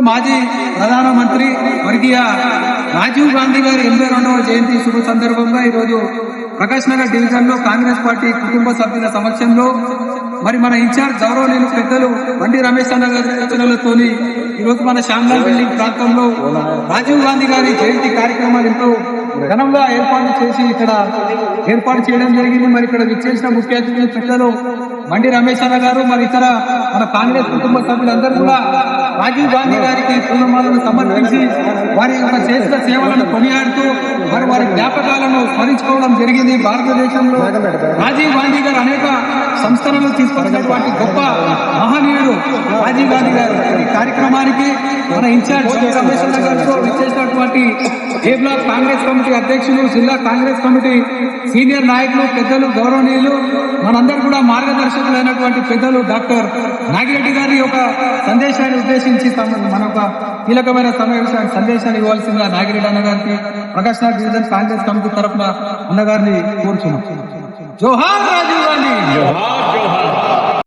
మాజీ ప్రధానమంత్రి వర్గీయ రాజీవ్ గాంధీ గారి 82వ జయంతి శుభ సందర్భంగా ఈరోజు ప్రకాష్ నగర్ డివిజన్ లో కాంగ్రెస్ పార్టీ కుటుంబ సభ్యుల సమక్షంలో మరి మన ఇన్ఛార్జ్ గౌరవనీయులు పెద్దలు బండి రమేష్ అన్న గారి సూచనలతోని ఈరోజు మన శ్యామ్లాల్ బిల్డింగ్ ప్రాంతంలో రాజీవ్ గాంధీ గారి జయంతి కార్యక్రమాలు ఎంతో ఘనంగా ఏర్పాటు చేసి ఇక్కడ ఏర్పాటు చేయడం జరిగింది. మరి ఇక్కడ విచ్చేసిన ముఖ్య అతిథులు పెద్దలు బండి రమేష్ అన్న గారు మరి ఇతర మన కాంగ్రెస్ కుటుంబ సభ్యులందరూ కూడా రాజీవ్ గాంధీ గారికి పూలమాలను సమర్పించి వారి యొక్క చేసిన సేవలను కొనియాడుతూ మరి వారి జ్ఞాపకాలను స్మరించుకోవడం జరిగింది. భారతదేశంలో రాజీవ్ గాంధీ గారు అనేక సంస్కరణలు తీసుకొచ్చినటువంటి గొప్ప మహనీయుడు రాజీవ్ గాంధీ గారు. ఈ కార్యక్రమానికి మన ఇన్ఛార్జ్ రమేష్ అన్న గారితో విచ్చేసినటువంటి ఏ బ్లాక్ కాంగ్రెస్ కమిటీ అధ్యక్షులు, జిల్లా కాంగ్రెస్ కమిటీ సీనియర్ నాయకులు, పెద్దలు, గౌరవనీయులు, మనందరూ కూడా మార్గదర్శకులైనటువంటి పెద్దలు డాక్టర్ నాగిరెడ్డి గారి యొక్క సందేశాన్ని ఉద్దేశించి మన ఒక కీలకమైన సమావేశాన్ని సందేశాన్ని ఇవ్వాల్సిందిగా నాగిరెడ్డి అన్నగారికి ప్రకాష్ నగర్ డివిజన్ కాంగ్రెస్ కమిటీ తరఫున అన్నగారిని కోరుచున్నాం. జోహార్ రాజీవ్ గాంధీ.